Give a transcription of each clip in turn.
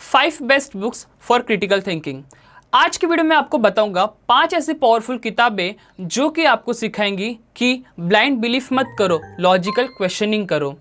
5 best books for critical thinking. आज की video में आपको बताऊंगा 5 ऐसी पावरफुल किताबें जो कि आपको सिखाएंगी कि ब्लाइंड बिलीफ मत करो, लॉजिकल क्वेश्चनिंग करो,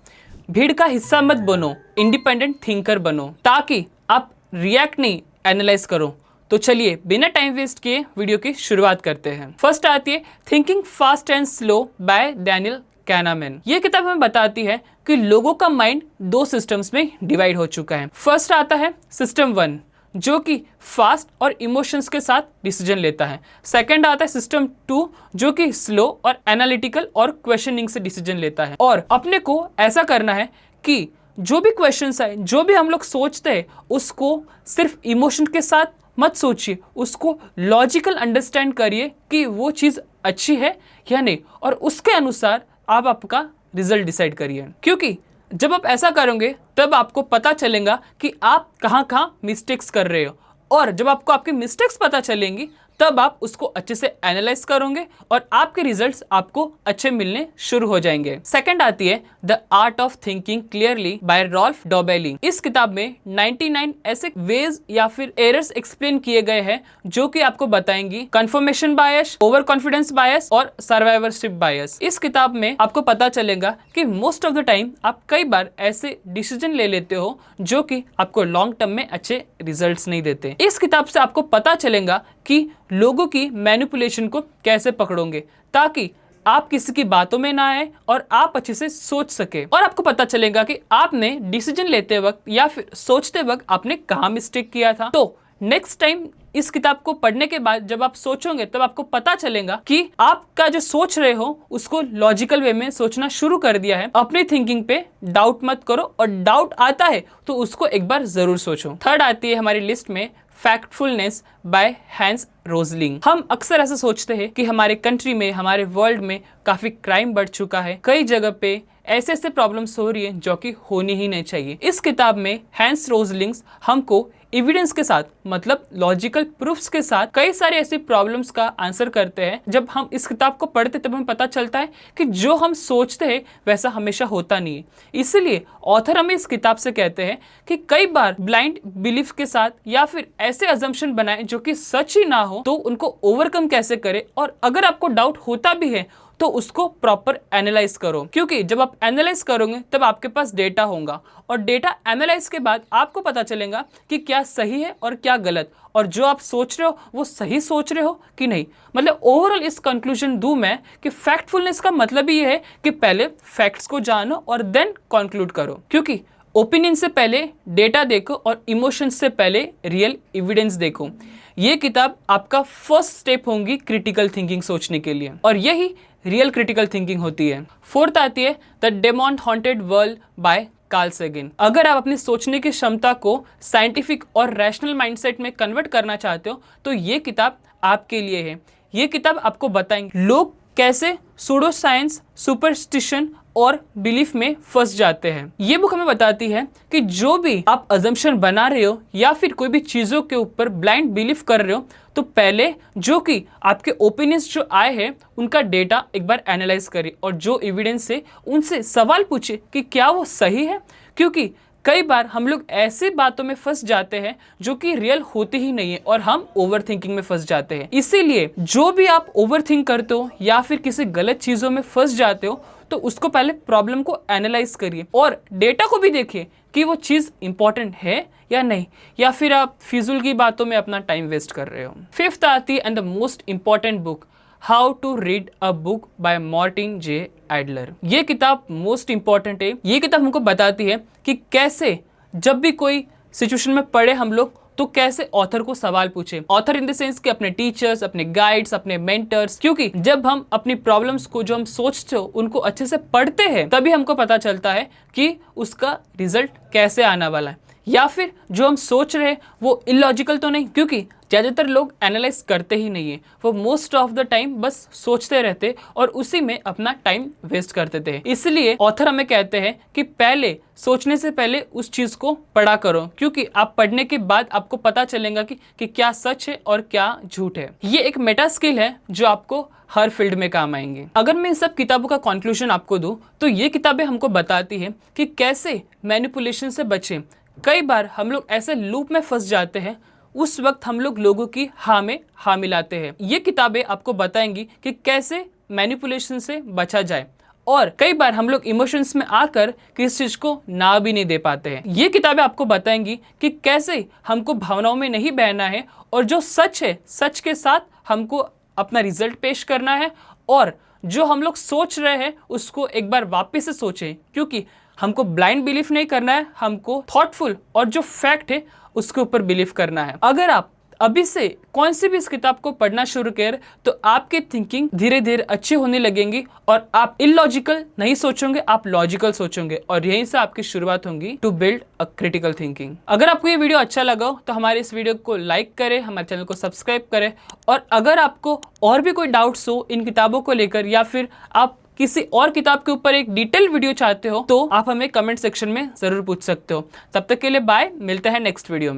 भीड़ का हिस्सा मत बनो, इंडिपेंडेंट थिंकर बनो, ताकि आप रिएक्ट नहीं एनालाइज करो। तो चलिए बिना टाइम वेस्ट किए वीडियो की शुरुआत करते हैं। फर्स्ट आती है thinking fast and slow by Daniel Kahneman. ये किताब हमें बताती है कि लोगों का माइंड 2 सिस्टम्स में डिवाइड हो चुका है। फर्स्ट आता है सिस्टम 1 जो कि फास्ट और इमोशंस के साथ डिसीजन लेता है। सेकंड आता है सिस्टम 2 जो कि स्लो और एनालिटिकल और क्वेश्चनिंग से डिसीजन लेता है। और अपने को ऐसा करना है कि जो भी क्वेश्चंस है, जो भी हम लोग सोचते हैं, उसको सिर्फ इमोशन के साथ मत सोचिए, उसको लॉजिकल अंडरस्टैंड करिए कि वो चीज़ अच्छी है या नहीं, और उसके अनुसार आप आपका रिजल्ट डिसाइड करिए। क्योंकि जब आप ऐसा करोगे तब आपको पता चलेगा कि आप कहाँ कहाँ मिस्टेक्स कर रहे हो, और जब आपको आपकी मिस्टेक्स पता चलेंगी तब आप उसको अच्छे से एनालाइज करोगे और आपके रिजल्ट्स आपको अच्छे मिलने शुरू हो जाएंगे। सेकंड आती है the art of thinking clearly by Rolf Dobelli. इस किताब में 99 ऐसे वेज या फिर एरर्स एक्सप्लेन किए गए हैं जो कि आपको बताएंगी कंफर्मेशन बायस, ओवर कॉन्फिडेंस बायस और सर्वाइवरशिप बायस। इस किताब में आपको पता चलेगा कि मोस्ट ऑफ द टाइम आप कई बार ऐसे डिसीजन ले लेते हो जो कि आपको लॉन्ग टर्म में अच्छे रिजल्ट्स नहीं देते। इस किताब से आपको पता चलेगा कि लोगों की मैनिपुलेशन को कैसे पकड़ोगे ताकि आप किसी की बातों में ना आए और आप अच्छे से सोच सके, और आपको पता चलेगा कि आपने डिसीजन लेते वक्त या फिर सोचते वक्त आपने कहाँ मिस्टेक किया था। तो नेक्स्ट टाइम इस किताब को पढ़ने के बाद जब आप सोचोगे तब आपको पता चलेगा कि आपका जो सोच रहे हो उसको लॉजिकल वे में सोचना शुरू कर दिया है। अपनी थिंकिंग पे डाउट मत करो, और डाउट आता है तो उसको एक बार जरूर सोचो। थर्ड आती है हमारी लिस्ट में फैक्टफुलनेस बाय हैंस रोजलिंग। हम अक्सर ऐसा सोचते हैं कि हमारे कंट्री में, हमारे वर्ल्ड में काफी क्राइम बढ़ चुका है, कई जगह पे ऐसे ऐसे प्रॉब्लम्स हो रही है जो कि होनी ही नहीं चाहिए। इस किताब में हैंस रोजलिंग्स हमको एविडेंस के साथ, मतलब लॉजिकल प्रूफ्स के साथ कई सारे ऐसी प्रॉब्लम्स का आंसर करते हैं। जब हम इस किताब को पढ़ते तब हमें पता चलता है कि जो हम सोचते हैं वैसा हमेशा होता नहीं है। इसलिए ऑथर हमें इस किताब से कहते हैं कि कई बार ब्लाइंड बिलीफ के साथ या फिर ऐसे अजम्पशन बनाए जो कि सच ही ना हो, तो उनको ओवरकम कैसे करें, और अगर आपको डाउट होता भी है तो उसको प्रॉपर एनालाइज करो। क्योंकि जब आप एनालाइज करोगे तब आपके पास डेटा होगा, और डेटा एनालाइज के बाद आपको पता चलेगा कि क्या सही है और क्या गलत, और जो आप सोच रहे हो वो सही सोच रहे हो कि नहीं। मतलब ओवरऑल इस कंक्लूजन दूं मैं कि फैक्टफुलनेस का मतलब ये है कि पहले फैक्ट्स को जानो और देन कंक्लूड करो। क्योंकि ओपिनियन से पहले डेटा देखो और इमोशंस से पहले रियल एविडेंस देखो। ये किताब आपका फर्स्ट स्टेप होंगी क्रिटिकल थिंकिंग सोचने के लिए, और यही रियल क्रिटिकल थिंकिंग होती है। फोर्थ आती है the daemon haunted world by Carl Sagan. अगर आप अपनी सोचने की क्षमता को साइंटिफिक और रैशनल माइंडसेट में कन्वर्ट करना चाहते हो तो ये किताब आपके लिए है। ये किताब आपको बताएंगे लोग कैसे सूडो साइंस, सुपरस्टिशन और बिलीफ में फंस जाते हैं। ये बुक हमें बताती है कि जो भी आप अजम्पशन बना रहे हो या फिर कोई भी चीजों के ऊपर ब्लाइंड बिलीफ कर रहे हो, तो पहले जो कि आपके ओपिनियंस जो आए हैं उनका डेटा एक बार एनालाइज करिए, और जो एविडेंस है उनसे सवाल पूछिए कि क्या वो सही है। क्योंकि कई बार हम लोग ऐसी बातों में फंस जाते हैं जो कि रियल होती ही नहीं है, और हम ओवर थिंकिंग में फंस जाते हैं। इसीलिए जो भी आप ओवर थिंक करते हो या फिर किसी गलत चीजों में फंस जाते हो तो उसको पहले प्रॉब्लम को एनालाइज करिए और डेटा को भी देखिए कि वो चीज इंपॉर्टेंट है या नहीं, या फिर आप फिजूल की बातों में अपना टाइम वेस्ट कर रहे हो। फिफ्थ आती है and the most important book, how to read a book by Martin J Adler. ये किताब मोस्ट इंपॉर्टेंट है। ये किताब हमको बताती है कि कैसे जब भी कोई सिचुएशन में पड़े हम लोग तो कैसे ऑथर को सवाल पूछे। ऑथर इन द सेंस कि अपने टीचर्स, अपने गाइड्स, अपने मेंटर्स। क्योंकि जब हम अपनी प्रॉब्लम्स को जो हम सोचते हो उनको अच्छे से पढ़ते हैं तभी हमको पता चलता है कि उसका रिजल्ट कैसे आने वाला है, या फिर जो हम सोच रहे हैं वो इलॉजिकल तो नहीं। क्योंकि ज़्यादातर लोग एनालाइज करते ही नहीं है, वो मोस्ट ऑफ द टाइम बस सोचते रहते और उसी में अपना टाइम वेस्ट करते थे। इसलिए ऑथर हमें कहते हैं कि पहले सोचने से पहले उस चीज़ को पढ़ा करो, क्योंकि आप पढ़ने के बाद आपको पता चलेगा कि क्या सच है और क्या झूठ है। ये एक मेटा स्किल है जो आपको हर फील्ड में काम आएंगे। अगर मैं इन सब किताबों का कंक्लूजन आपको दूं तो ये किताबें हमको बताती है कि कैसे मैनिपुलेशन से बचें, कई बार हम लोग ऐसे लूप में फंस जाते हैं, उस वक्त हम लोग लोगों की हाँ में हाँ मिलाते हैं। ये किताबें आपको बताएंगी कि कैसे मैनिपुलेशन से बचा जाए, और कई बार हम लोग इमोशंस में आकर किसी चीज को ना भी नहीं दे पाते हैं। ये किताबें आपको बताएंगी कि कैसे हमको भावनाओं में नहीं बहना है, और जो सच है सच के साथ हमको अपना रिजल्ट पेश करना है, और जो हम लोग सोच रहे हैं उसको एक बार वापस से सोचें, क्योंकि हमको ब्लाइंड बिलीफ नहीं करना है, हमको थॉटफुल और जो फैक्ट है उसके ऊपर बिलीव करना है। अगर आप अभी से कौन सी भी इस किताब को पढ़ना शुरू करें तो आपकी थिंकिंग धीरे धीरे अच्छी होने लगेंगी, और आप इलॉजिकल नहीं सोचोगे, आप लॉजिकल सोचोगे, और यहीं से आपकी शुरुआत होगी to build a critical thinking. अगर आपको ये वीडियो अच्छा लगा हो तो हमारे इस वीडियो को लाइक करें, हमारे चैनल को सब्सक्राइब करें, और अगर आपको और भी कोई डाउट्स हो इन किताबों को लेकर, या फिर आप किसी और किताब के ऊपर एक डिटेल वीडियो चाहते हो, तो आप हमें कमेंट सेक्शन में जरूर पूछ सकते हो। तब तक के लिए बाय, मिलते हैं नेक्स्ट वीडियो में।